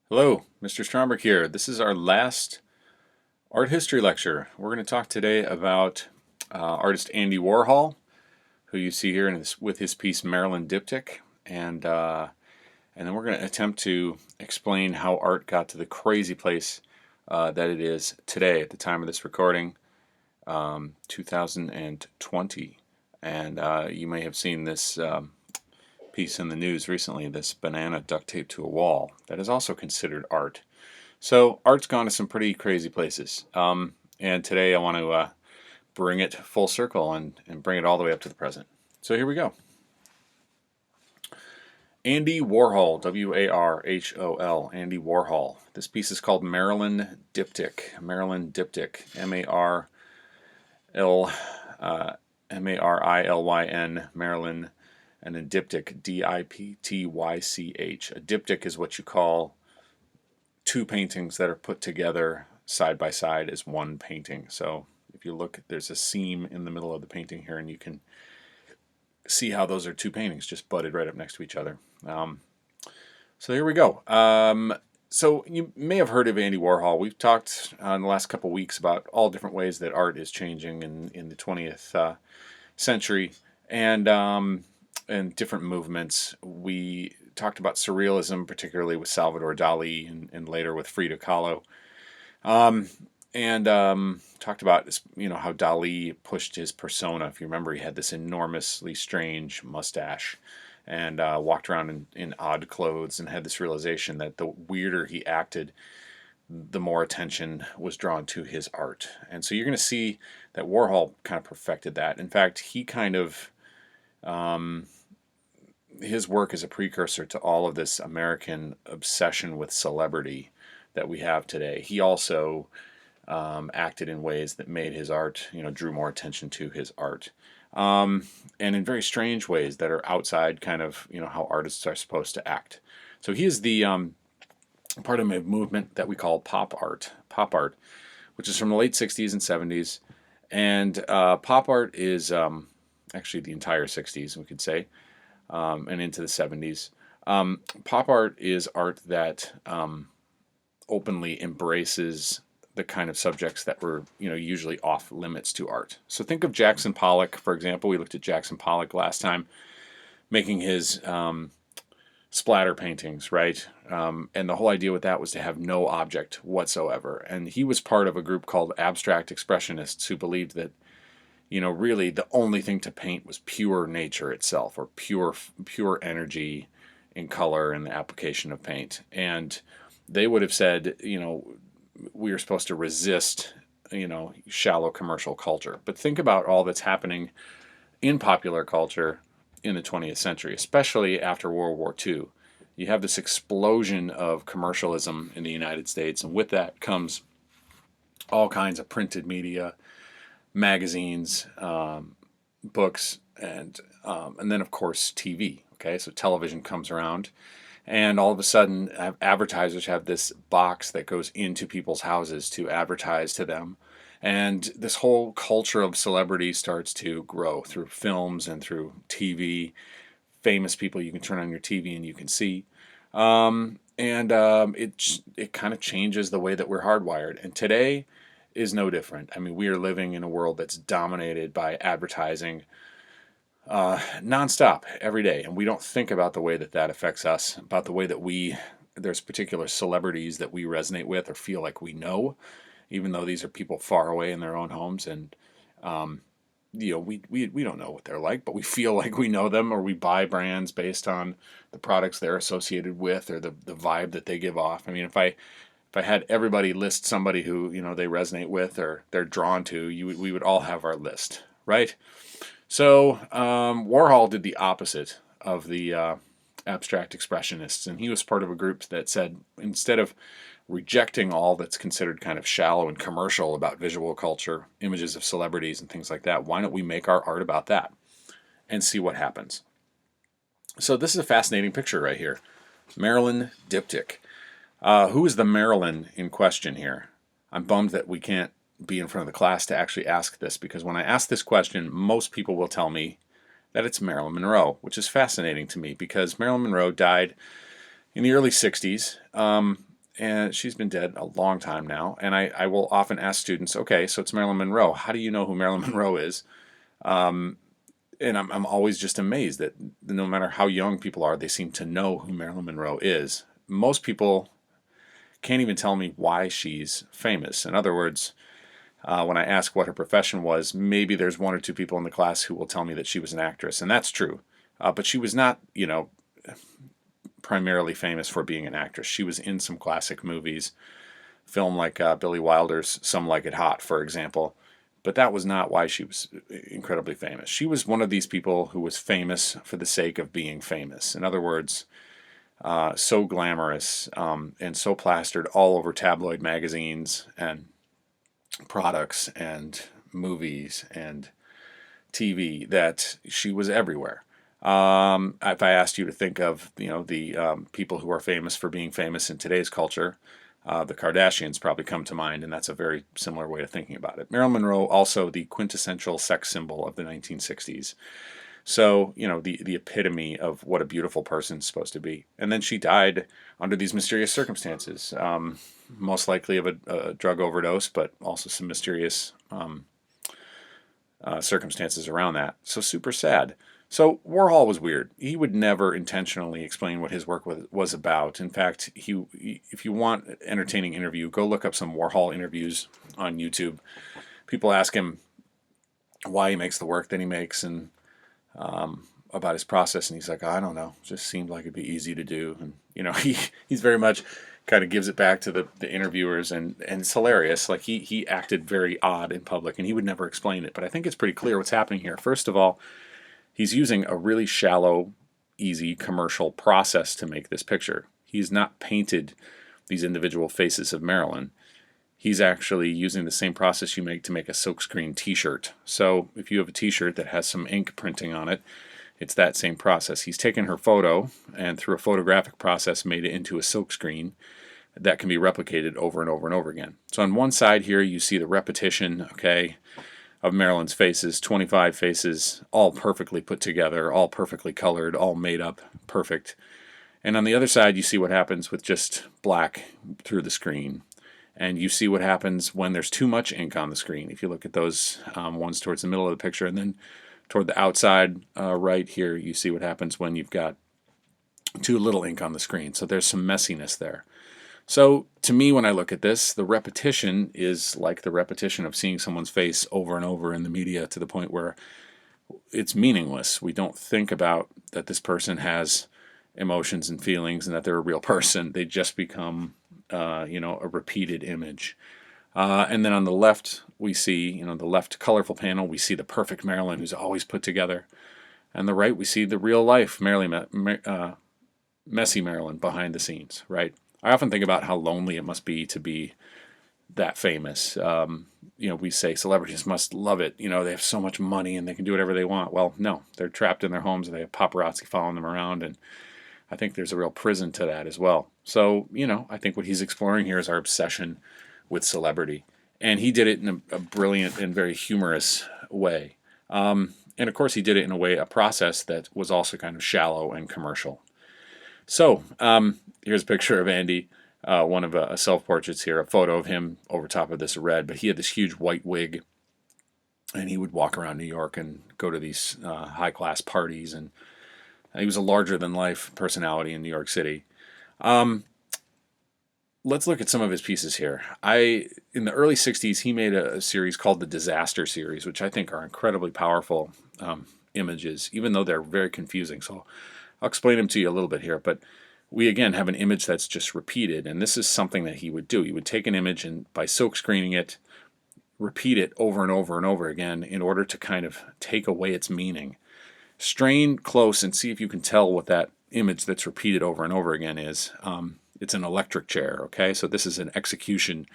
Hello, Mr. Stromberg here. This is our last art history lecture. We're going to talk today about artist Andy Warhol, who you see here with his piece Maryland Diptych, and then we're going to attempt to explain how art got to the crazy place that it is today at the time of this recording, 2020. And you may have seen this piece in the news recently, this banana duct taped to a wall, that is also considered art. So art's gone to some pretty crazy places. And today I want to bring it full circle and bring it all the way up to the present. So here we go. Andy Warhol, W-A-R-H-O-L, Andy Warhol. This piece is called Maryland Diptych. Maryland Diptych, M-A-R-I-L-Y-N, Maryland, and then diptych, D-I-P-T-Y-C-H. A diptych is what you call two paintings that are put together side by side as one painting. So if you look, there's a seam in the middle of the painting here, and you can see how those are two paintings just butted right up next to each other. So here we go. So you may have heard of Andy Warhol. We've talked in the last couple weeks about all different ways that art is changing in the 20th century, and different movements. We talked about surrealism, particularly with Salvador Dali, and later with Frida Kahlo, and talked about how Dali pushed his persona. If you remember, he had this enormously strange mustache and walked around in odd clothes, and had this realization that the weirder he acted, the more attention was drawn to his art. And so you're going to see that Warhol kind of perfected that. In fact, he kind of his work is a precursor to all of this American obsession with celebrity that we have today. He also acted in ways that made his art, drew more attention to his art, and in very strange ways that are outside kind of, how artists are supposed to act. So he is the part of a movement that we call pop art, which is from the late 60s and 70s. And pop art is actually the entire 60s, we could say, and into the 70s. Pop art is art that openly embraces the kind of subjects that were, usually off limits to art. So think of Jackson Pollock, for example. We looked at Jackson Pollock last time, making his splatter paintings, right? And the whole idea with that was to have no object whatsoever. And he was part of a group called abstract expressionists who believed that, really the only thing to paint was pure nature itself, or pure energy in color and the application of paint. And they would have said, we are supposed to resist, shallow commercial culture. But think about all that's happening in popular culture in the 20th century, especially after World War II. You have this explosion of commercialism in the United States, and with that comes all kinds of printed media, magazines, books, and then of course TV. Okay, so television comes around, and all of a sudden advertisers have this box that goes into people's houses to advertise to them, and this whole culture of celebrity starts to grow through films and through TV. Famous people you can turn on your TV and you can see. It kind of changes the way that we're hardwired. And today is no different. I mean, we are living in a world that's dominated by advertising nonstop every day, and we don't think about the way that that affects us, about the way that there's particular celebrities that we resonate with or feel like we know, even though these are people far away in their own homes, and we don't know what they're like, but we feel like we know them, or we buy brands based on the products they're associated with, or the vibe that they give off. I mean, if I had everybody list somebody who they resonate with or they're drawn to, we would all have our list, right? So Warhol did the opposite of the abstract expressionists, and he was part of a group that said, instead of rejecting all that's considered kind of shallow and commercial about visual culture, images of celebrities and things like that, why don't we make our art about that and see what happens? So this is a fascinating picture right here. Maryland Diptych. Who is the Maryland in question here? I'm bummed that we can't be in front of the class to actually ask this, because when I ask this question, most people will tell me that it's Marilyn Monroe, which is fascinating to me because Marilyn Monroe died in the early 60s. and she's been dead a long time now. And I will often ask students, okay, so it's Marilyn Monroe. How do you know who Marilyn Monroe is? And I'm always just amazed that no matter how young people are, they seem to know who Marilyn Monroe is. Most people can't even tell me why she's famous. In other words, when I ask what her profession was, maybe there's one or two people in the class who will tell me that she was an actress, and that's true. But she was not, primarily famous for being an actress. She was in some classic movies, film like Billy Wilder's Some Like It Hot, for example. But that was not why she was incredibly famous. She was one of these people who was famous for the sake of being famous. In other words, so glamorous and so plastered all over tabloid magazines and products and movies and TV that she was everywhere. If I asked you to think of, the people who are famous for being famous in today's culture, the Kardashians probably come to mind, and that's a very similar way of thinking about it. Marilyn Monroe, also the quintessential sex symbol of the 1960s. So, the epitome of what a beautiful person's supposed to be. And then she died under these mysterious circumstances, most likely of a drug overdose, but also some mysterious circumstances around that. So super sad. So Warhol was weird. He would never intentionally explain what his work was about. In fact, if you want an entertaining interview, go look up some Warhol interviews on YouTube. People ask him why he makes the work that he makes and about his process, and he's like, I don't know, it just seemed like it'd be easy to do. And he's very much kind of gives it back to the interviewers, and it's hilarious. Like he acted very odd in public, and he would never explain it. But I think it's pretty clear what's happening here. First of all, he's using a really shallow, easy commercial process to make this picture. He's not painted these individual faces of Marilyn. He's actually using the same process you make to make a silkscreen t-shirt. So if you have a t-shirt that has some ink printing on it, it's that same process. He's taken her photo and through a photographic process made it into a silkscreen that can be replicated over and over and over again. So on one side here you see the repetition, of Marilyn's faces, 25 faces, all perfectly put together, all perfectly colored, all made up, perfect. And on the other side you see what happens with just black through the screen. And you see what happens when there's too much ink on the screen. If you look at those ones towards the middle of the picture, and then toward the outside right here, you see what happens when you've got too little ink on the screen. So there's some messiness there. So to me, when I look at this, the repetition is like the repetition of seeing someone's face over and over in the media to the point where it's meaningless. We don't think about that this person has emotions and feelings and that they're a real person. They just become a repeated image. And then on the left, we see, the left colorful panel, we see the perfect Marilyn who's always put together. And the right, we see the real life messy Marilyn behind the scenes, right? I often think about how lonely it must be to be that famous. We say celebrities must love it. They have so much money and they can do whatever they want. Well, no, they're trapped in their homes and they have paparazzi following them around, and I think there's a real prison to that as well. So, I think what he's exploring here is our obsession with celebrity. And he did it in a brilliant and very humorous way. And of course, he did it in a process that was also kind of shallow and commercial. So, here's a picture of Andy, one of a self-portraits here, a photo of him over top of this red. But he had this huge white wig, and he would walk around New York and go to these high-class parties, and he was a larger-than-life personality in New York City. Let's look at some of his pieces here. In the early 60s, he made a series called the Disaster Series, which I think are incredibly powerful images, even though they're very confusing. So I'll explain them to you a little bit here. But we, again, have an image that's just repeated, and this is something that he would do. He would take an image and, by silk screening it, repeat it over and over and over again in order to kind of take away its meaning. Strain close and see if you can tell what that image that's repeated over and over again is. It's an electric chair, okay? So this is an execution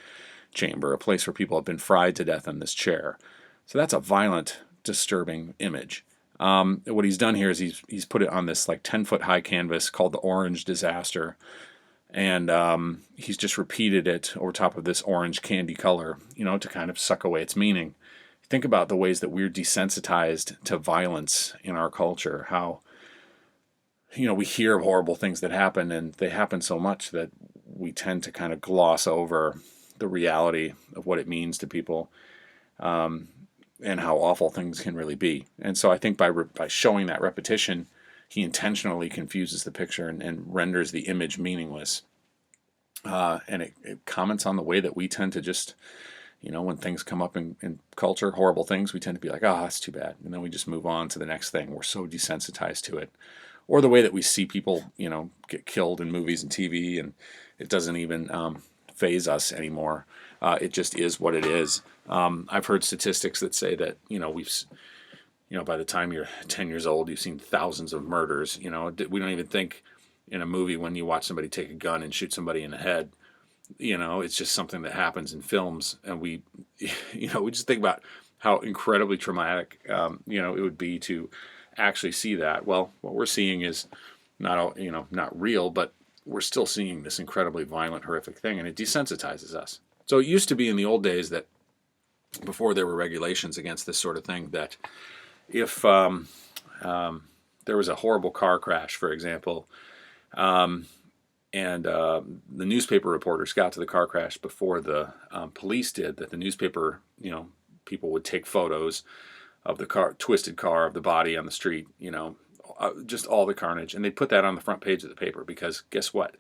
chamber, a place where people have been fried to death in this chair. So that's a violent, disturbing image. What he's done here is he's put it on this like 10-foot high canvas called the Orange Disaster, and he's just repeated it over top of this orange candy color, to kind of suck away its meaning. Think about the ways that we're desensitized to violence in our culture, how we hear of horrible things that happen, and they happen so much that we tend to kind of gloss over the reality of what it means to people, and how awful things can really be. And so I think by showing that repetition, he intentionally confuses the picture and renders the image meaningless. And it comments on the way that we tend to just, when things come up in culture, horrible things, we tend to be like, oh, that's too bad. And then we just move on to the next thing. We're so desensitized to it. Or the way that we see people, get killed in movies and TV, and it doesn't even faze us anymore. It just is what it is. I've heard statistics that say that, by the time you're 10 years old, you've seen thousands of murders. We don't even think in a movie when you watch somebody take a gun and shoot somebody in the head. It's just something that happens in films, and we just think about how incredibly traumatic, it would be to actually see that. Well, what we're seeing is not real, but we're still seeing this incredibly violent, horrific thing, and it desensitizes us. So it used to be in the old days that before there were regulations against this sort of thing, that if there was a horrible car crash, for example, and the newspaper reporters got to the car crash before the police did, that the newspaper, people would take photos of the twisted car, of the body on the street, just all the carnage, and they put that on the front page of the paper, because guess what?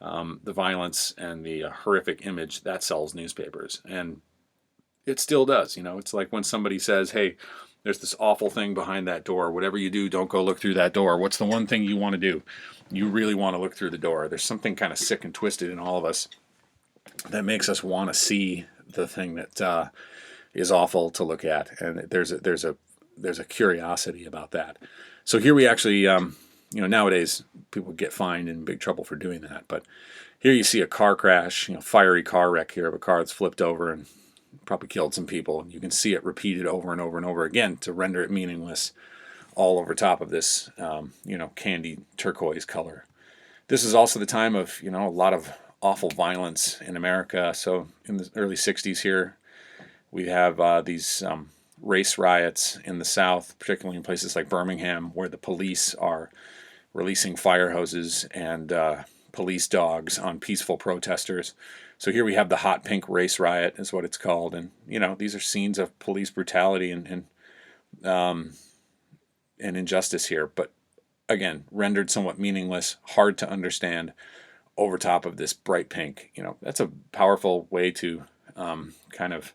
The violence and the horrific image, that sells newspapers, and it still does. It's like when somebody says, hey, there's this awful thing behind that door. Whatever you do, don't go look through that door. What's the one thing you want to do? You really want to look through the door. There's something kind of sick and twisted in all of us that makes us want to see the thing that is awful to look at, and there's a curiosity about that. So here we actually, nowadays people get fined and in big trouble for doing that, but here you see a car crash, fiery car wreck here of a car that's flipped over and probably killed some people. You can see it repeated over and over and over again to render it meaningless, all over top of this, candy turquoise color. This is also the time of, a lot of awful violence in America. So in the early 60s here, we have these race riots in the South, particularly in places like Birmingham, where the police are releasing fire hoses and police dogs on peaceful protesters. So here we have the hot pink race riot, is what it's called, and these are scenes of police brutality and injustice here, but again, rendered somewhat meaningless, hard to understand, over top of this bright pink. That's a powerful way to kind of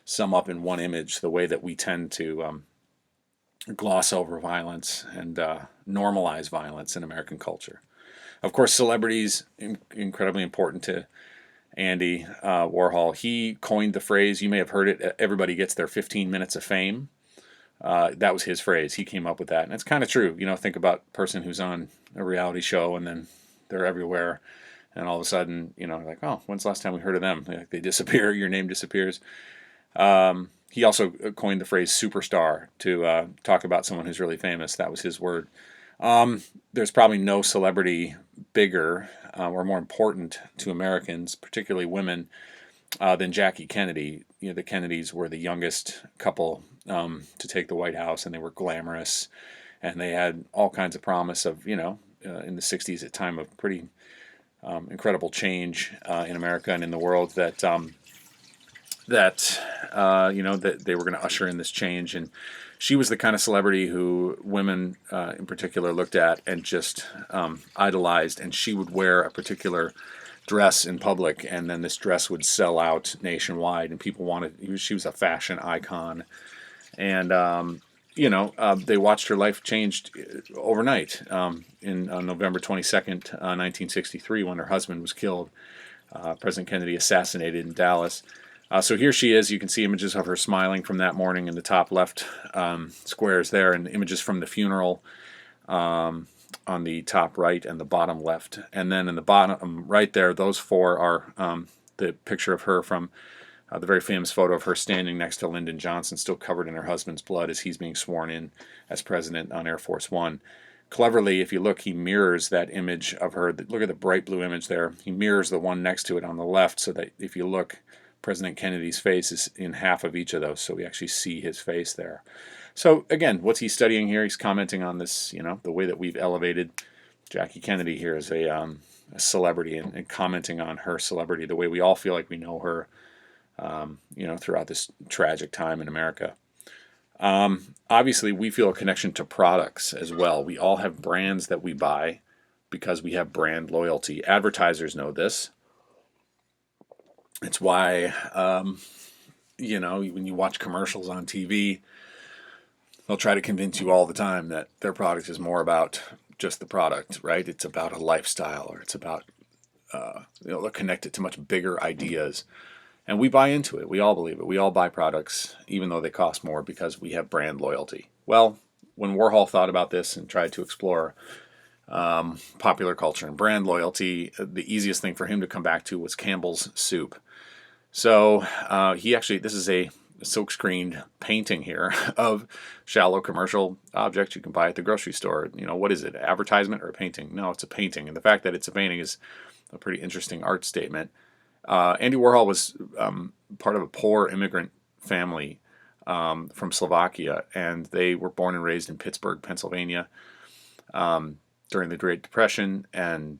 sum up in one image the way that we tend to gloss over violence and normalize violence in American culture. Of course, celebrities, incredibly important to Andy Warhol. He coined the phrase, you may have heard it, everybody gets their 15 minutes of fame. That was his phrase. He came up with that. And it's kind of true. Think about a person who's on a reality show and then they're everywhere. And all of a sudden, like, oh, when's the last time we heard of them? Like, they disappear, your name disappears. He also coined the phrase superstar to talk about someone who's really famous. That was his word. There's probably no celebrity bigger or more important to Americans, particularly women, than Jackie Kennedy. The Kennedys were the youngest couple to take the White House, and they were glamorous, and they had all kinds of promise of, in the 60s, at time of pretty incredible change in America and in the world, that they were going to usher in this change. And she was the kind of celebrity who women in particular looked at and just idolized, and she would wear a particular dress in public, and then this dress would sell out nationwide, and people wanted, she was a fashion icon. And they watched her life changed overnight in November 22nd, 1963, when her husband was killed. President Kennedy assassinated in Dallas. So here she is. You can see images of her smiling from that morning in the top left squares there, and images from the funeral on the top right and the bottom left. And then in the bottom right there, those four are the picture of her from the very famous photo of her standing next to Lyndon Johnson, still covered in her husband's blood as he's being sworn in as president on Air Force One. Cleverly, if you look, he mirrors that image of her. Look at the bright blue image there. He mirrors the one next to it on the left, so that if you look, President Kennedy's face is in half of each of those, so we actually see his face there. So again, what's he studying here? He's commenting on this, the way that we've elevated Jackie Kennedy here as a celebrity and commenting on her celebrity the way we all feel like we know her, throughout this tragic time in America. Obviously, we feel a connection to products as well. We all have brands that we buy because we have brand loyalty. Advertisers know this. It's why, when you watch commercials on TV, they'll try to convince you all the time that their product is more about just the product, right? It's about a lifestyle, or it's about, they'll connect it to much bigger ideas. And we buy into it. We all believe it. We all buy products, even though they cost more, because we have brand loyalty. Well, when Warhol thought about this and tried to explore popular culture and brand loyalty, the easiest thing for him to come back to was Campbell's soup. So this is a silk-screened painting here of shallow commercial objects you can buy at the grocery store. What is it, advertisement or a painting? No, it's a painting. And the fact that it's a painting is a pretty interesting art statement. Andy Warhol was part of a poor immigrant family from Slovakia, and they were born and raised in Pittsburgh, Pennsylvania, during the Great Depression, and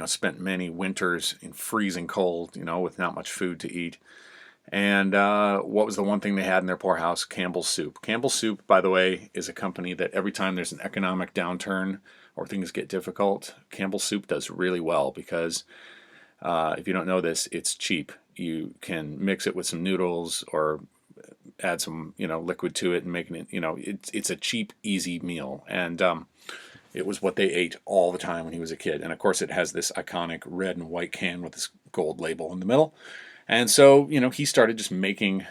spent many winters in freezing cold, with not much food to eat. And what was the one thing they had in their poor house? Campbell's Soup. Campbell's Soup, by the way, is a company that every time there's an economic downturn or things get difficult, Campbell's Soup does really well because if you don't know this, it's cheap. You can mix it with some noodles or add some, liquid to it and making it, it's a cheap, easy meal. And it was what they ate all the time when he was a kid. And of course, it has this iconic red and white can with this gold label in the middle. And so, he started just making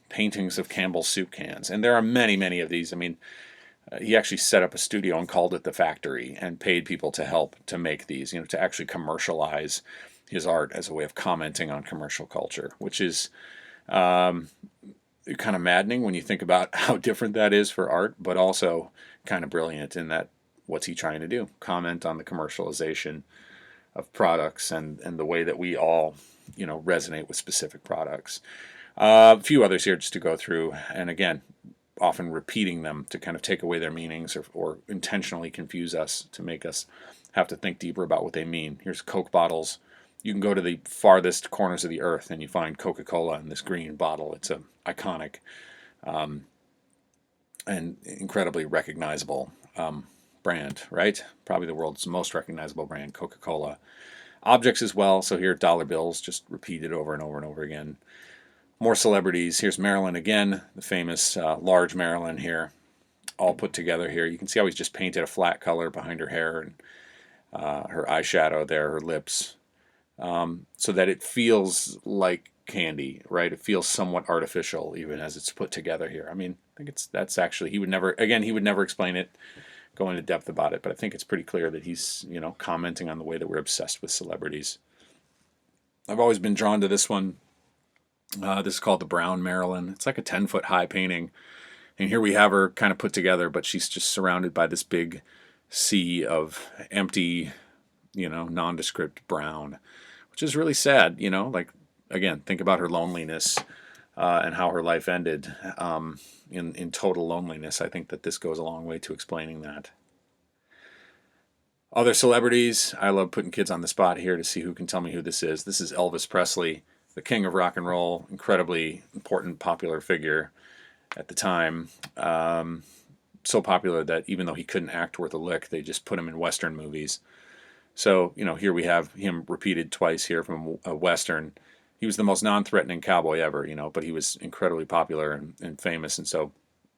paintings of Campbell's soup cans. And there are many, many of these. I mean, he actually set up a studio and called it The Factory and paid people to help to make these, to actually commercialize his art as a way of commenting on commercial culture, which is kind of maddening when you think about how different that is for art, but also kind of brilliant in that what's he trying to do? Comment on the commercialization of products and the way that we all, resonate with specific products. A few others here just to go through, and again, often repeating them to kind of take away their meanings or intentionally confuse us to make us have to think deeper about what they mean. Here's Coke bottles. You can go to the farthest corners of the earth and you find Coca-Cola in this green bottle. It's an iconic and incredibly recognizable brand, right? Probably the world's most recognizable brand, Coca-Cola. Objects as well. So here, dollar bills, just repeated over and over and over again. More celebrities. Here's Marilyn again, the famous large Marilyn here, all put together here. You can see how he's just painted a flat color behind her hair and her eyeshadow there, her lips. So that it feels like candy, right? It feels somewhat artificial even as it's put together here. I mean, I think that's actually, he would never explain it, go into depth about it, but I think it's pretty clear that he's, commenting on the way that we're obsessed with celebrities. I've always been drawn to this one. This is called the Brown Marilyn. It's like a 10-foot high painting. And here we have her kind of put together, but she's just surrounded by this big sea of empty, nondescript brown, which is really sad, like, again, think about her loneliness and how her life ended in total loneliness. I think that this goes a long way to explaining that. Other celebrities, I love putting kids on the spot here to see who can tell me who this is. This is Elvis Presley, the king of rock and roll, incredibly important, popular figure at the time. So popular that even though he couldn't act worth a lick, they just put him in Western movies. So, here we have him repeated twice here from a Western. He was the most non-threatening cowboy ever, but he was incredibly popular and famous. And so,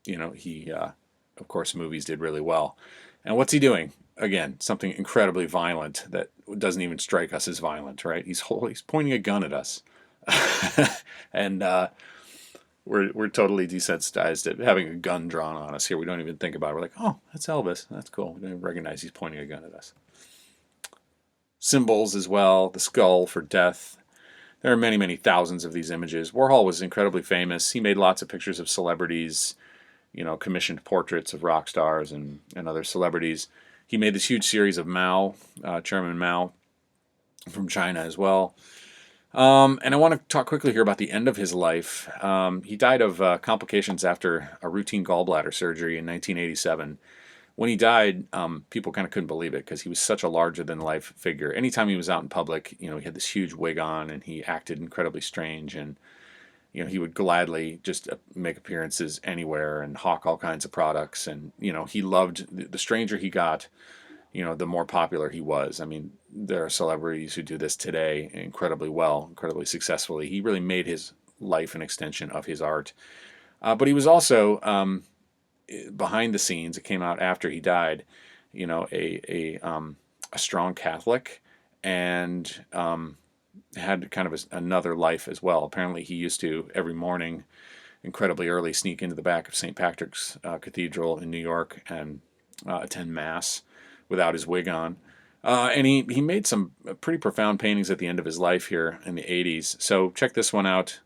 he, of course, movies did really well. And what's he doing? Again, something incredibly violent that doesn't even strike us as violent, right? He's pointing a gun at us. And we're totally desensitized at having a gun drawn on us here. We don't even think about it. We're like, oh, that's Elvis. That's cool. We don't even recognize he's pointing a gun at us. Symbols as well, the skull for death. There are many, many thousands of these images. Warhol was incredibly famous. He made lots of pictures of celebrities, commissioned portraits of rock stars and other celebrities. He made this huge series of Mao, Chairman Mao, from China as well. And I want to talk quickly here about the end of his life. He died of complications after a routine gallbladder surgery in 1987, when he died, people kind of couldn't believe it because he was such a larger-than-life figure. Anytime he was out in public, he had this huge wig on, and he acted incredibly strange, and he would gladly just make appearances anywhere and hawk all kinds of products. And, he loved the stranger he got, the more popular he was. I mean, there are celebrities who do this today incredibly well, incredibly successfully. He really made his life an extension of his art. But he was also, behind the scenes, it came out after he died, a strong Catholic, and had kind of another life as well. Apparently he used to, every morning, incredibly early, sneak into the back of St. Patrick's Cathedral in New York and attend Mass without his wig on. And he made some pretty profound paintings at the end of his life here in the 80s. So check this one out.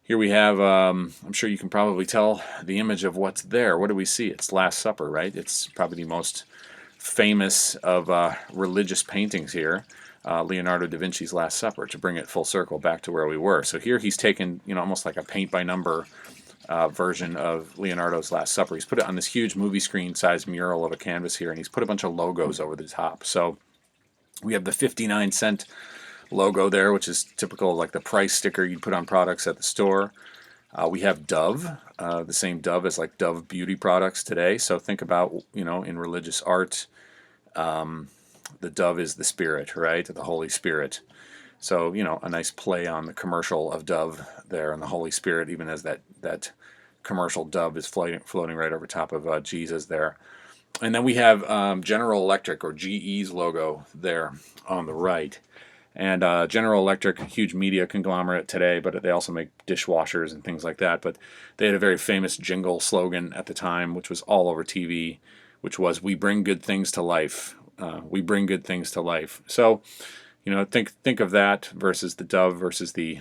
Here we have, I'm sure you can probably tell the image of what's there. What do we see? It's Last Supper, right? It's probably the most famous of religious paintings here. Leonardo da Vinci's Last Supper, to bring it full circle back to where we were. So here he's taken, almost like a paint-by-number version of Leonardo's Last Supper. He's put it on this huge movie screen-sized mural of a canvas here, and he's put a bunch of logos over the top. So we have the 59-cent logo there, which is typical, like the price sticker you'd put on products at the store. We have Dove, the same Dove as like Dove beauty products today. So think about, in religious art, the dove is the Spirit, right? The Holy Spirit. So, a nice play on the commercial of Dove there, and the Holy Spirit, even as that commercial dove is floating right over top of Jesus there. And then we have General Electric, or GE's logo there on the right. And General Electric, huge media conglomerate today, but they also make dishwashers and things like that. But they had a very famous jingle slogan at the time, which was all over TV, which was, "We bring good things to life. We bring good things to life." So, think of that versus the dove versus the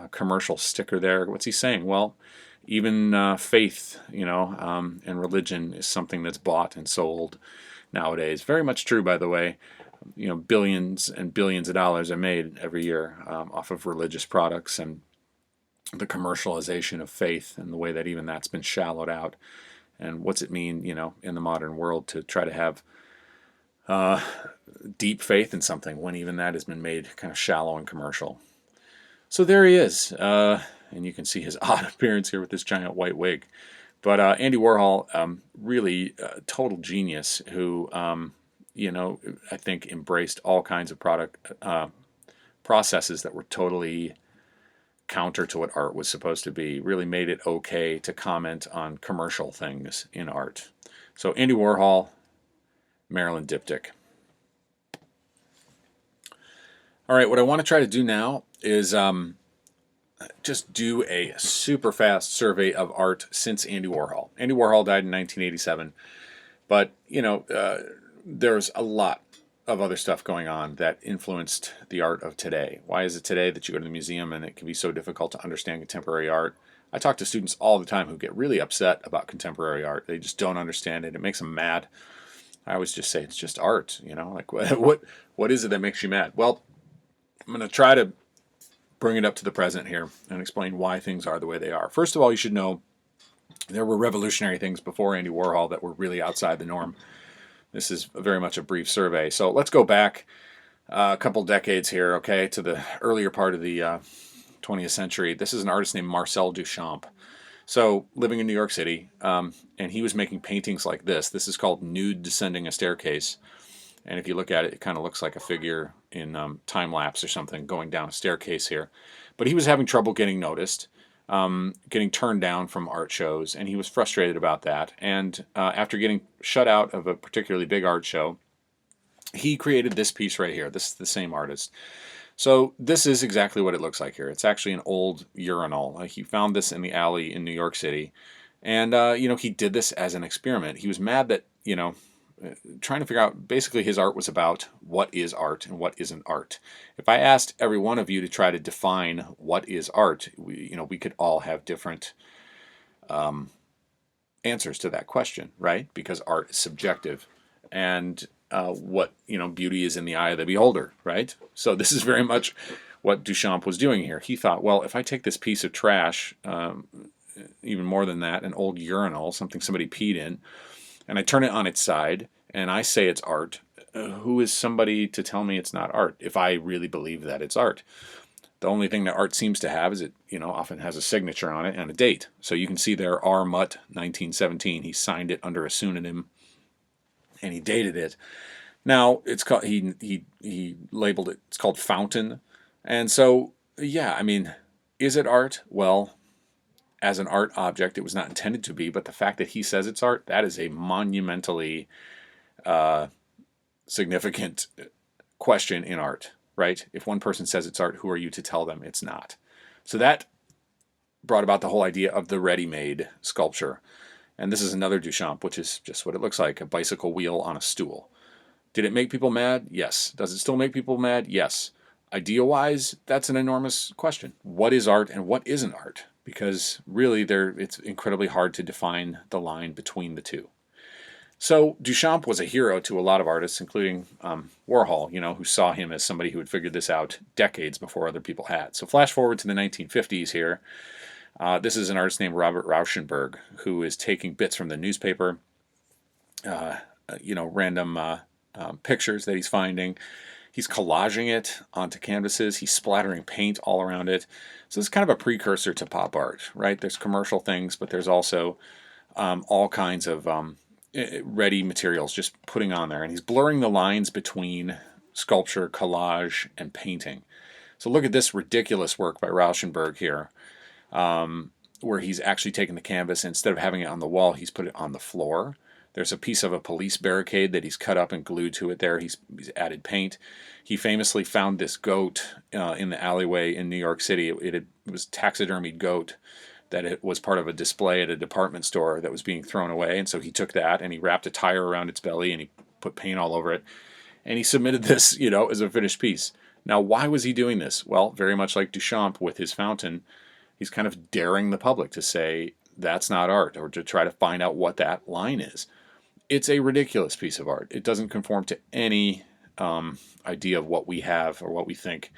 commercial sticker there. What's he saying? Well, even faith, and religion is something that's bought and sold nowadays. Very much true, by the way. Billions and billions of dollars are made every year off of religious products, and the commercialization of faith, and the way that even that's been shallowed out. And what's it mean, in the modern world to try to have deep faith in something when even that has been made kind of shallow and commercial. So there he is, and you can see his odd appearance here with this giant white wig. But Andy Warhol, really total genius who, I think embraced all kinds of product processes that were totally counter to what art was supposed to be. Really made it okay to comment on commercial things in art. So Andy Warhol, Marilyn Diptych. All right, what I want to try to do now is just do a super fast survey of art since Andy Warhol. Andy Warhol died in 1987, but there's a lot of other stuff going on that influenced the art of today. Why is it today that you go to the museum and it can be so difficult to understand contemporary art? I talk to students all the time who get really upset about contemporary art. They just don't understand it. It makes them mad. I always just say it's just art, like what is it that makes you mad? Well, I'm going to try to bring it up to the present here and explain why things are the way they are. First of all, you should know there were revolutionary things before Andy Warhol that were really outside the norm. This is very much a brief survey. So let's go back a couple decades here, okay, to the earlier part of the 20th century. This is an artist named Marcel Duchamp. So living in New York City, and he was making paintings like this. This is called Nude Descending a Staircase. And if you look at it, it kind of looks like a figure in time-lapse or something going down a staircase here. But he was having trouble getting noticed, getting turned down from art shows, and he was frustrated about that. And after getting shut out of a particularly big art show, he created this piece right here. This is the same artist. So this is exactly what it looks like here. It's actually an old urinal. He found this in the alley in New York City. And, he did this as an experiment. He was mad that, trying to figure out, basically his art was about what is art and what isn't art. If I asked every one of you to try to define what is art, we could all have different answers to that question, right? Because art is subjective. And what beauty is in the eye of the beholder, right? So this is very much what Duchamp was doing here. He thought, well, if I take this piece of trash, even more than that, an old urinal, something somebody peed in, and I turn it on its side and I say it's art, who is somebody to tell me it's not art if I really believe that it's art? The only thing that art seems to have is it, often has a signature on it and a date. So you can see there, R. Mutt, 1917. He signed it under a pseudonym and he dated it. Now it's called he labeled it. It's called Fountain, and so yeah, I mean, is it art? Well, as an art object, it was not intended to be. But the fact that he says it's art, that is a monumentally significant question in art, right? If one person says it's art, who are you to tell them it's not? So that brought about the whole idea of the ready-made sculpture. And this is another Duchamp, which is just what it looks like, a bicycle wheel on a stool. Did it make people mad? Yes. Does it still make people mad? Yes. Idea-wise, that's an enormous question. What is art and what isn't art? Because really, it's incredibly hard to define the line between the two. So Duchamp was a hero to a lot of artists, including Warhol, who saw him as somebody who had figured this out decades before other people had. So flash forward to the 1950s here. This is an artist named Robert Rauschenberg, who is taking bits from the newspaper, random pictures that he's finding. He's collaging it onto canvases. He's splattering paint all around it. So it's kind of a precursor to pop art, right? There's commercial things, but there's also all kinds of ready materials just putting on there. And he's blurring the lines between sculpture, collage, and painting. So look at this ridiculous work by Rauschenberg here, where he's actually taken the canvas, instead of having it on the wall, he's put it on the floor. There's a piece of a police barricade that he's cut up and glued to it there. He's added paint. He famously found this goat in the alleyway in New York City. It was taxidermied goat that it was part of a display at a department store that was being thrown away. And so he took that and he wrapped a tire around its belly and he put paint all over it. And he submitted this, as a finished piece. Now, why was he doing this? Well, very much like Duchamp with his fountain, he's kind of daring the public to say that's not art, or to try to find out what that line is. It's a ridiculous piece of art. It doesn't conform to any idea of what we have or what we think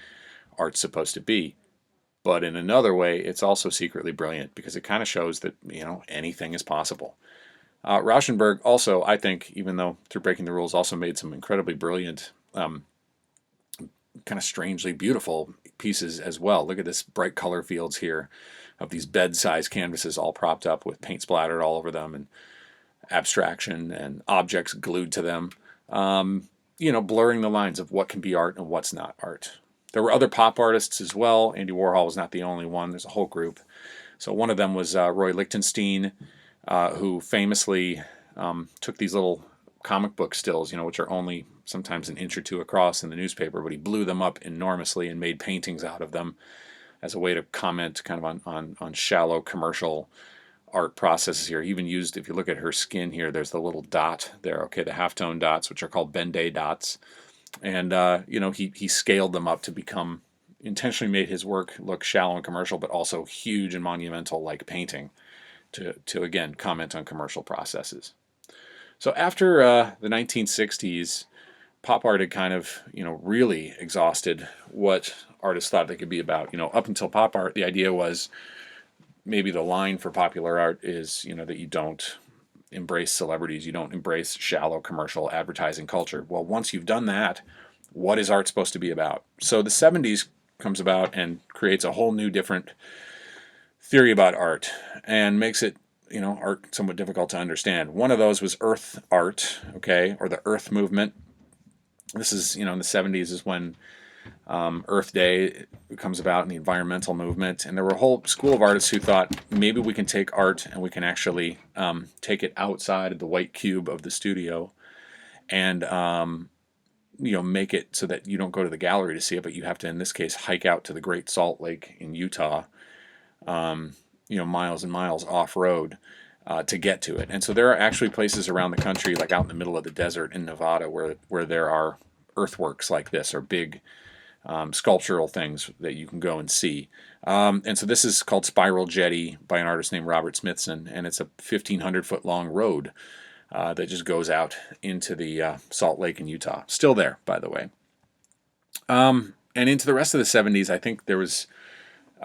art's supposed to be. But in another way, it's also secretly brilliant because it kind of shows that, anything is possible. Rauschenberg also, I think, even though through breaking the rules, also made some incredibly brilliant, kind of strangely beautiful pieces as well. Look at this bright color fields here of these bed-sized canvases all propped up with paint splattered all over them and abstraction and objects glued to them, blurring the lines of what can be art and what's not art. There were other pop artists as well. Andy Warhol was not the only one. There's a whole group. So one of them was Roy Lichtenstein, who famously took these little comic book stills, which are only sometimes an inch or two across in the newspaper, but he blew them up enormously and made paintings out of them as a way to comment kind of on shallow commercial art processes here. He even used, if you look at her skin here, there's the little dot there, okay, the halftone dots, which are called Ben-Day dots. And, he scaled them up to become, intentionally made his work look shallow and commercial, but also huge and monumental like painting to again, comment on commercial processes. So after the 1960s, pop art had kind of, really exhausted what artists thought they could be about. Up until pop art, the idea was maybe the line for popular art is, that you don't embrace celebrities, you don't embrace shallow commercial advertising culture. Well, once you've done that, what is art supposed to be about? So the 70s comes about and creates a whole new different theory about art and makes it, art somewhat difficult to understand. One of those was earth art, okay, or the earth movement. This is, in the 70s is when Earth Day comes about in the environmental movement. And there were a whole school of artists who thought maybe we can take art and we can actually take it outside of the white cube of the studio and, make it so that you don't go to the gallery to see it, but you have to, in this case, hike out to the Great Salt Lake in Utah, miles and miles off-road to get to it. And so there are actually places around the country, like out in the middle of the desert in Nevada, where there are earthworks like this, or big sculptural things that you can go and see. And so this is called Spiral Jetty by an artist named Robert Smithson, and it's a 1,500-foot long road that just goes out into the Salt Lake in Utah. Still there, by the way. And into the rest of the 70s, I think there was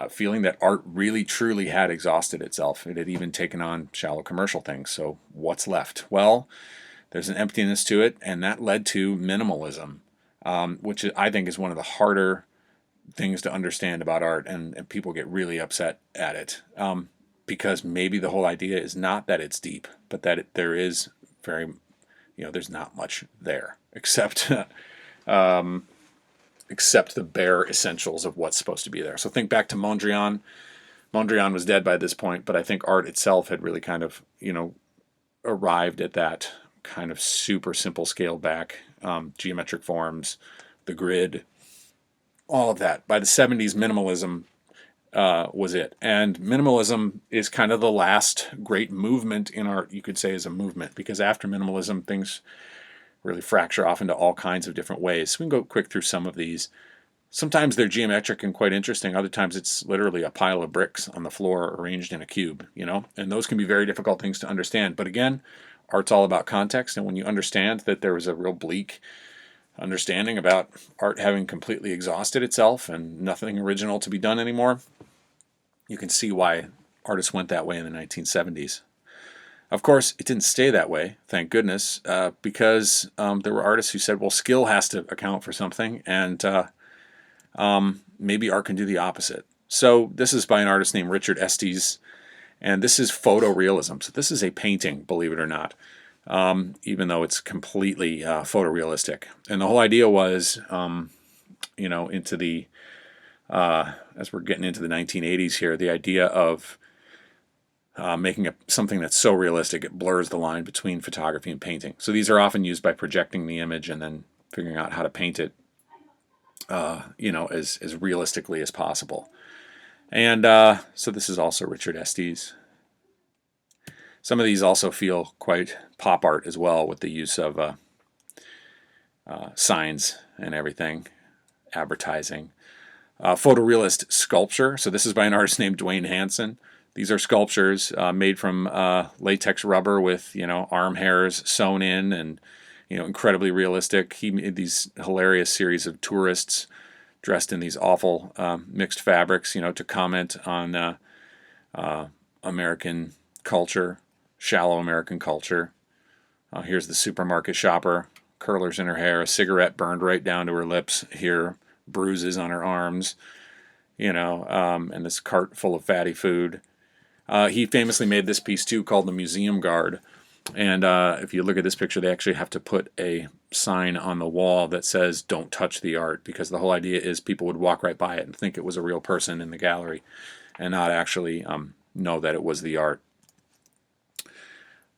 feeling that art really truly had exhausted itself. It had even taken on shallow commercial things. So what's left? Well, there's an emptiness to it, and that led to minimalism, which I think is one of the harder things to understand about art, and people get really upset at it, because maybe the whole idea is not that it's deep, but that there is very, there's not much there except except the bare essentials of what's supposed to be there. So think back to Mondrian. Mondrian was dead by this point, but I think art itself had really kind of, arrived at that kind of super simple scaled back, geometric forms, the grid, all of that. By the 70s, minimalism was it. And minimalism is kind of the last great movement in art, you could say, is a movement, because after minimalism, things really fracture off into all kinds of different ways. So we can go quick through some of these. Sometimes they're geometric and quite interesting. Other times it's literally a pile of bricks on the floor arranged in a cube, and those can be very difficult things to understand. But again, art's all about context, and when you understand that there was a real bleak understanding about art having completely exhausted itself and nothing original to be done anymore, you can see why artists went that way in the 1970s. Of course, it didn't stay that way, thank goodness, because there were artists who said, well, skill has to account for something, and maybe art can do the opposite. So this is by an artist named Richard Estes, and this is photorealism. So this is a painting, believe it or not, even though it's completely photorealistic. And the whole idea was, into the, as we're getting into the 1980s here, the idea of making something that's so realistic it blurs the line between photography and painting. So these are often used by projecting the image and then figuring out how to paint it, as realistically as possible. And so this is also Richard Estes. Some of these also feel quite pop art as well, with the use of signs and everything, advertising. Photorealist sculpture. So this is by an artist named Dwayne Hansen. These are sculptures made from latex rubber with, arm hairs sewn in, and, incredibly realistic. He made these hilarious series of tourists dressed in these awful mixed fabrics, to comment on American culture, shallow American culture. Here's the supermarket shopper, curlers in her hair, a cigarette burned right down to her lips here, bruises on her arms, and this cart full of fatty food. He famously made this piece too, called The Museum Guard. And if you look at this picture, they actually have to put a sign on the wall that says, "Don't touch the art," because the whole idea is people would walk right by it and think it was a real person in the gallery and not actually know that it was the art.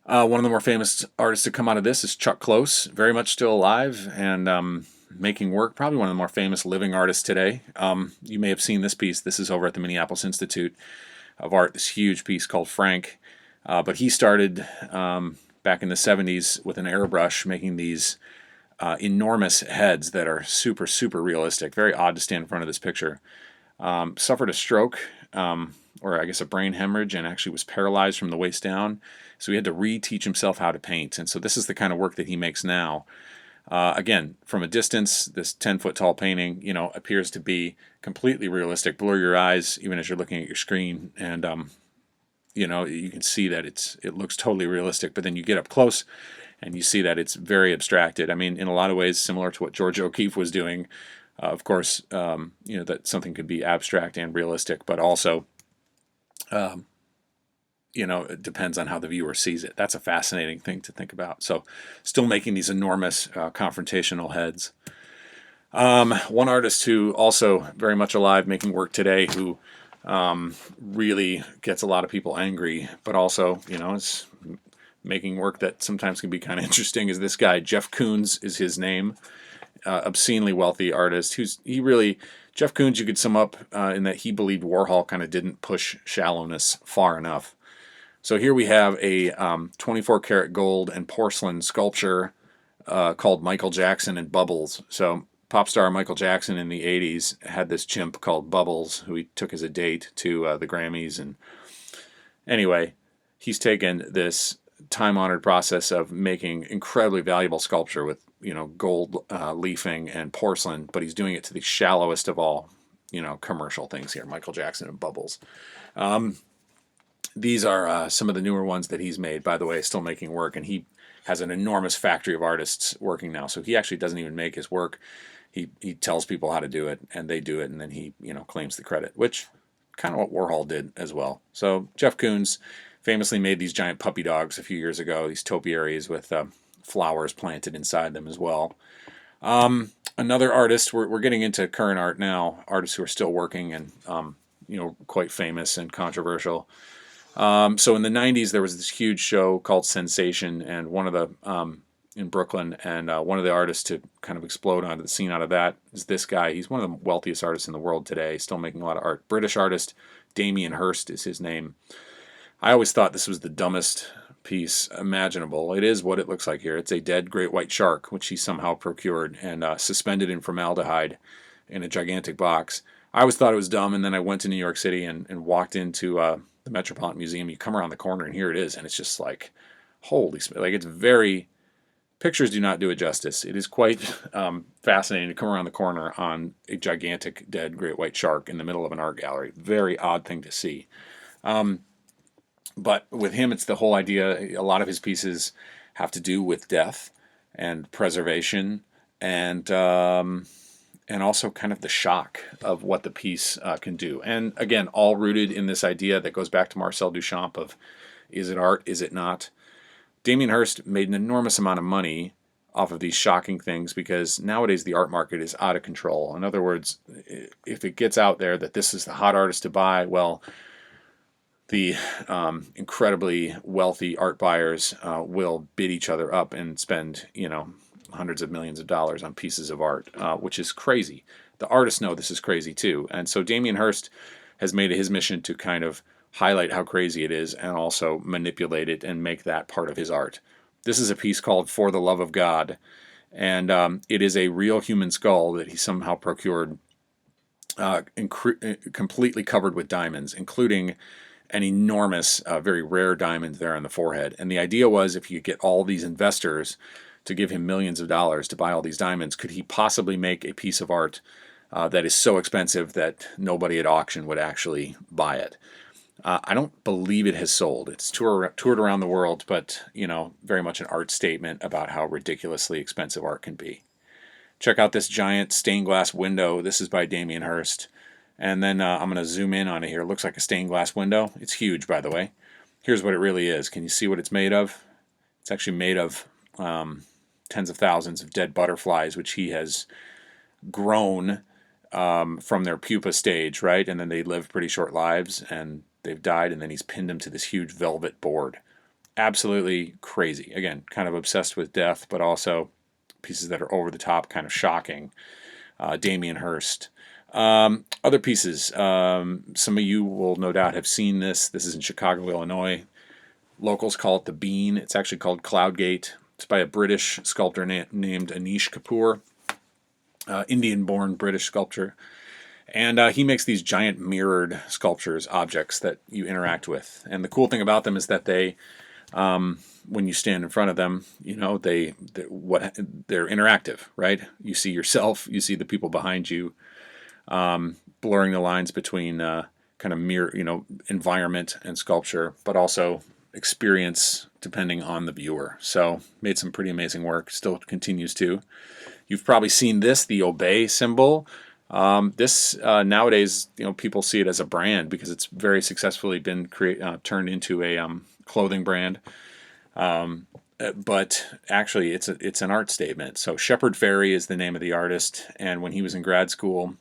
One of the more famous artists to come out of this is Chuck Close, very much still alive and making work, probably one of the more famous living artists today. You may have seen this piece. This is over at the Minneapolis Institute of Art, this huge piece called Frank. But he started back in the 70s with an airbrush, making these enormous heads that are super, super realistic. Very odd to stand in front of this picture. Suffered a stroke, or I guess a brain hemorrhage, and actually was paralyzed from the waist down. So he had to reteach himself how to paint. And so this is the kind of work that he makes now. Again, from a distance, this 10-foot tall painting, appears to be completely realistic. Blur your eyes even as you're looking at your screen, and you can see that it looks totally realistic. But then you get up close, and you see that it's very abstracted. I mean, in a lot of ways, similar to what George O'Keeffe was doing. Of course, that something could be abstract and realistic, but also, it depends on how the viewer sees it. That's a fascinating thing to think about. So still making these enormous confrontational heads. One artist who also very much alive, making work today, who really gets a lot of people angry, but also, is making work that sometimes can be kind of interesting, is this guy. Jeff Koons is his name. Obscenely wealthy artist. Jeff Koons, you could sum up in that he believed Warhol kind of didn't push shallowness far enough. So here we have a 24 karat gold and porcelain sculpture called Michael Jackson and Bubbles. So pop star Michael Jackson in the 80s had this chimp called Bubbles, who he took as a date to the Grammys. And anyway, he's taken this time-honored process of making incredibly valuable sculpture with gold leafing and porcelain, but he's doing it to the shallowest of all commercial things here, Michael Jackson and Bubbles. These are some of the newer ones that he's made, by the way, still making work, and he has an enormous factory of artists working now. So he actually doesn't even make his work. He tells people how to do it, and they do it, and then he claims the credit, which kind of what Warhol did as well. So Jeff Koons famously made these giant puppy dogs a few years ago, these topiaries with flowers planted inside them as well. Another artist, we're getting into current art now, artists who are still working and quite famous and controversial. So in the 90s, there was this huge show called Sensation, and one of the in Brooklyn, and one of the artists to kind of explode onto the scene out of that is this guy. He's one of the wealthiest artists in the world today, still making a lot of art. British artist, Damien Hirst is his name. I always thought this was the dumbest piece imaginable. It is what it looks like here. It's a dead great white shark, which he somehow procured and suspended in formaldehyde in a gigantic box. I always thought it was dumb, and then I went to New York City and walked into the Metropolitan Museum. You come around the corner, and here it is, and it's just like, holy, like it's very... Pictures do not do it justice. It is quite fascinating to come around the corner on a gigantic dead great white shark in the middle of an art gallery. Very odd thing to see. But with him, it's the whole idea. A lot of his pieces have to do with death and preservation, and also kind of the shock of what the piece can do. And again, all rooted in this idea that goes back to Marcel Duchamp of, is it art, is it not? Damien Hirst made an enormous amount of money off of these shocking things because nowadays the art market is out of control. In other words, if it gets out there that this is the hot artist to buy, well, the incredibly wealthy art buyers will bid each other up and spend, hundreds of millions of dollars on pieces of art, which is crazy. The artists know this is crazy too. And so Damien Hirst has made it his mission to kind of highlight how crazy it is and also manipulate it and make that part of his art. This is a piece called For the Love of God, and it is a real human skull that he somehow procured, completely covered with diamonds, including an enormous, very rare diamond there on the forehead. And the idea was, if you get all these investors to give him millions of dollars to buy all these diamonds, could he possibly make a piece of art that is so expensive that nobody at auction would actually buy it? I don't believe it has sold. It's toured around the world, but, very much an art statement about how ridiculously expensive art can be. Check out this giant stained glass window. This is by Damien Hirst. And then I'm going to zoom in on it here. It looks like a stained glass window. It's huge, by the way. Here's what it really is. Can you see what it's made of? It's actually made of tens of thousands of dead butterflies, which he has grown from their pupa stage, right? And then they live pretty short lives, and they've died, and then he's pinned them to this huge velvet board. Absolutely crazy. Again, kind of obsessed with death, but also pieces that are over the top, kind of shocking. Damien Hirst. Other pieces. Some of you will no doubt have seen this. This is in Chicago, Illinois. Locals call it the Bean. It's actually called Cloudgate. It's by a British sculptor named Anish Kapoor. Indian-born British sculptor. And he makes these giant mirrored sculptures, objects that you interact with. And the cool thing about them is that they, when you stand in front of them, they're interactive, right? You see yourself, you see the people behind you, blurring the lines between kind of mirror, environment and sculpture, but also experience depending on the viewer. So made some pretty amazing work, still continues to. You've probably seen this, the obey symbol. This nowadays, people see it as a brand because it's very successfully been turned into a clothing brand. But actually, it's an art statement. So Shepard Fairey is the name of the artist, and when he was in grad school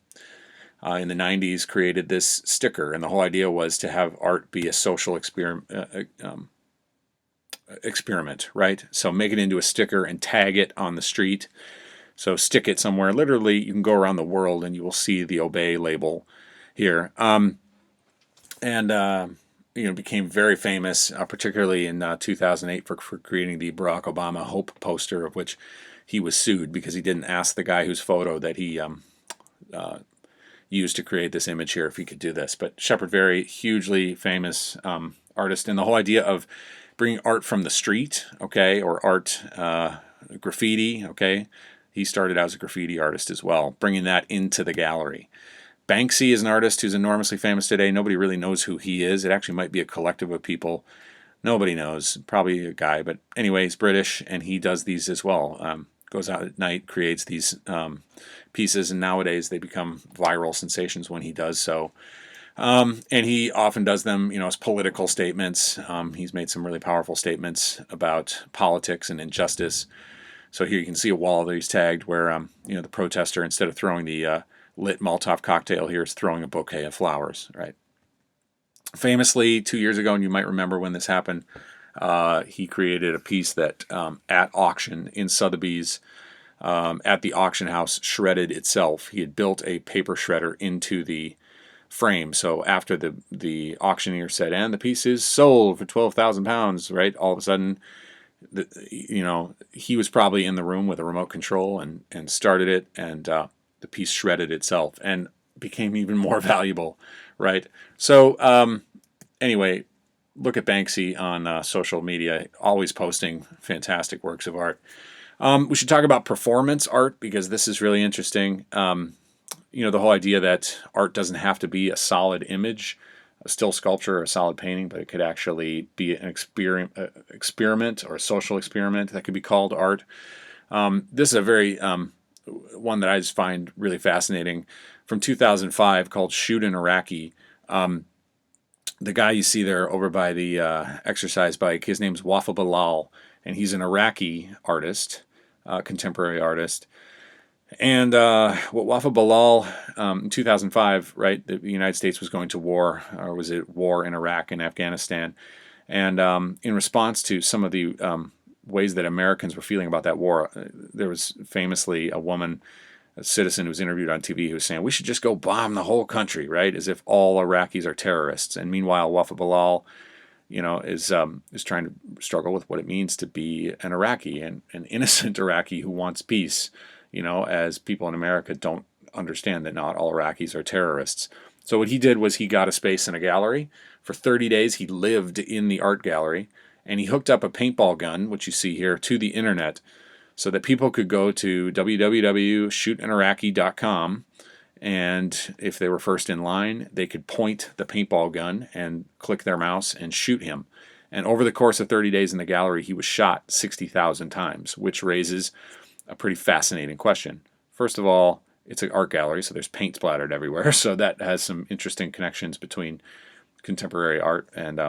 in the 90s, created this sticker, and the whole idea was to have art be a social experiment, right? So make it into a sticker and tag it on the street. So stick it somewhere. Literally, you can go around the world and you will see the Obey label here. Became very famous, particularly in 2008 for creating the Barack Obama Hope poster, of which he was sued because he didn't ask the guy whose photo that he used to create this image here if he could do this. But Shepard Fairey, hugely famous artist, and the whole idea of bringing art from the street, okay, or art graffiti, okay. He started out as a graffiti artist as well, bringing that into the gallery. Banksy is an artist who's enormously famous today. Nobody really knows who he is. It actually might be a collective of people. Nobody knows. Probably a guy, but anyway, he's British, and he does these as well. Goes out at night, creates these pieces, and nowadays they become viral sensations when he does so. And he often does them, as political statements. He's made some really powerful statements about politics and injustice. So here you can see a wall that he's tagged where, the protester, instead of throwing the lit Molotov cocktail here, is throwing a bouquet of flowers, right? Famously, 2 years ago, and you might remember when this happened, he created a piece that at auction in Sotheby's, at the auction house, shredded itself. He had built a paper shredder into the frame. So after the auctioneer said, and the piece is sold for £12,000, right? All of a sudden, he was probably in the room with a remote control and started it, and the piece shredded itself and became even more valuable, right? So anyway, look at Banksy on social media, always posting fantastic works of art. We should talk about performance art, because this is really interesting. The whole idea that art doesn't have to be a solid image, a still sculpture or a solid painting, but it could actually be an experiment or a social experiment that could be called art. This is a very one that I just find really fascinating, from 2005, called Shoot an Iraqi. The guy you see there over by the exercise bike, his name's Wafa Bilal, and he's an Iraqi artist, contemporary artist. And what Wafa Bilal, in 2005, right, the United States was going to war, or was it war in Iraq and Afghanistan? And in response to some of the ways that Americans were feeling about that war, there was famously a woman, a citizen who was interviewed on TV, who was saying, we should just go bomb the whole country, right, as if all Iraqis are terrorists. And meanwhile, Wafa Bilal, is trying to struggle with what it means to be an Iraqi, and an innocent Iraqi who wants peace. As people in America don't understand that not all Iraqis are terrorists. So what he did was he got a space in a gallery. For 30 days, he lived in the art gallery, and he hooked up a paintball gun, which you see here, to the internet, so that people could go to www.shootaniraqi.com, and if they were first in line, they could point the paintball gun and click their mouse and shoot him. And over the course of 30 days in the gallery, he was shot 60,000 times, which raises a pretty fascinating question. First of all, it's an art gallery, so there's paint splattered everywhere. So that has some interesting connections between contemporary art and,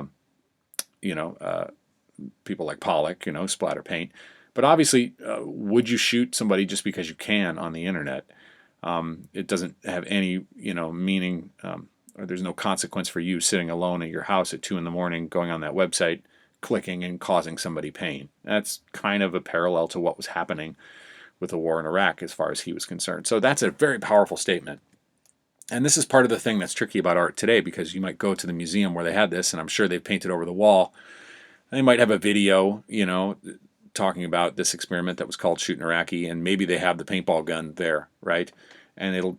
people like Pollock, splatter paint. But obviously, would you shoot somebody just because you can on the internet? It doesn't have any, meaning, or there's no consequence for you sitting alone at your house at 2 a.m, going on that website, clicking and causing somebody pain. That's kind of a parallel to what was happening with the war in Iraq as far as he was concerned. So that's a very powerful statement. And this is part of the thing that's tricky about art today, because you might go to the museum where they had this, and I'm sure they've painted over the wall. They might have a video, talking about this experiment that was called Shoot an Iraqi, and maybe they have the paintball gun there, right? And they'll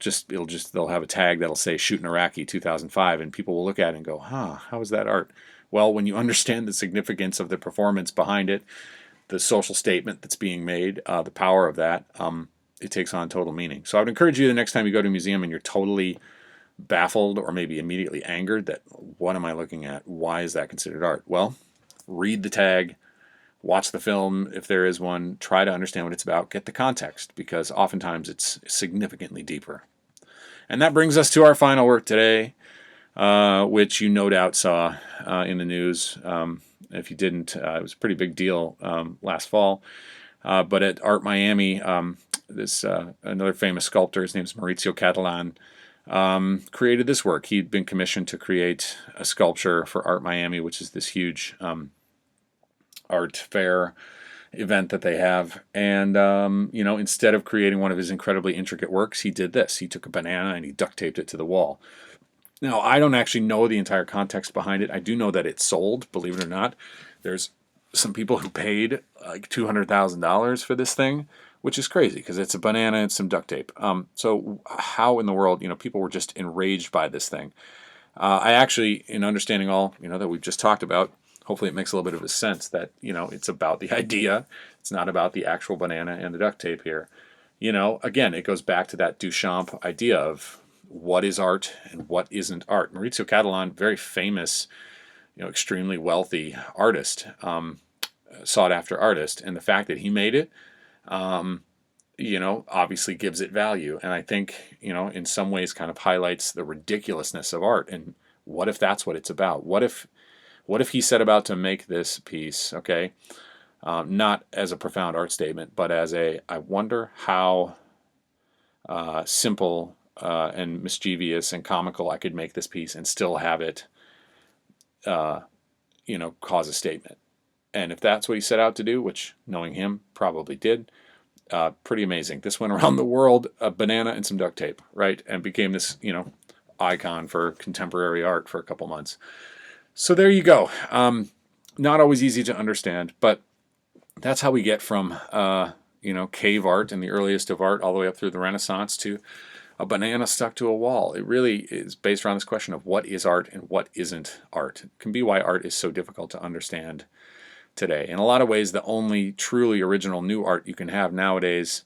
have a tag that'll say Shoot an Iraqi 2005, and people will look at it and go, how is that art? Well, when you understand the significance of the performance behind it, the social statement that's being made, the power of that, it takes on total meaning. So I would encourage you, the next time you go to a museum and you're totally baffled or maybe immediately angered that, what am I looking at? Why is that considered art? Well, read the tag, watch the film if there is one, try to understand what it's about, get the context, because oftentimes it's significantly deeper. And that brings us to our final work today, which you no doubt saw in the news. If you didn't, it was a pretty big deal last fall. But at Art Miami, this another famous sculptor, his name is Maurizio Catalan, created this work. He'd been commissioned to create a sculpture for Art Miami, which is this huge art fair event that they have. And, instead of creating one of his incredibly intricate works, he did this. He took a banana and he duct taped it to the wall. Now, I don't actually know the entire context behind it. I do know that it sold, believe it or not. There's some people who paid like $200,000 for this thing, which is crazy because it's a banana and some duct tape. So how in the world, people were just enraged by this thing. I actually, in understanding all, that we've just talked about, hopefully it makes a little bit of a sense that, it's about the idea. It's not about the actual banana and the duct tape here. Again, it goes back to that Duchamp idea of what is art and what isn't art. Maurizio Catalan, very famous, extremely wealthy artist, sought after artist, and the fact that he made it, obviously gives it value. And I think, in some ways kind of highlights the ridiculousness of art. And what if that's what it's about? What if he set about to make this piece, okay, not as a profound art statement, but as I wonder how simple and mischievous and comical I could make this piece and still have it, cause a statement. And if that's what he set out to do, which knowing him probably did, pretty amazing. This went around the world, a banana and some duct tape, right? And became this, icon for contemporary art for a couple months. So there you go. Not always easy to understand, but that's how we get from, cave art and the earliest of art all the way up through the Renaissance to a banana stuck to a wall. It really is based around this question of what is art and what isn't art. It can be why art is so difficult to understand today. In a lot of ways, the only truly original new art you can have nowadays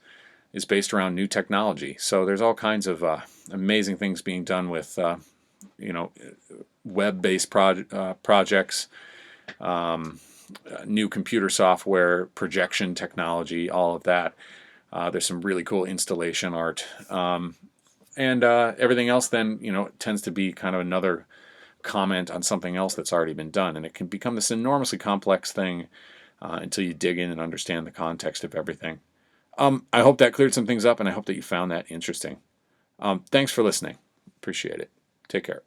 is based around new technology. So there's all kinds of amazing things being done with, web-based projects, new computer software, projection technology, all of that. There's some really cool installation art. And everything else then, tends to be kind of another comment on something else that's already been done. And it can become this enormously complex thing until you dig in and understand the context of everything. I hope that cleared some things up, and I hope that you found that interesting. Thanks for listening. Appreciate it. Take care.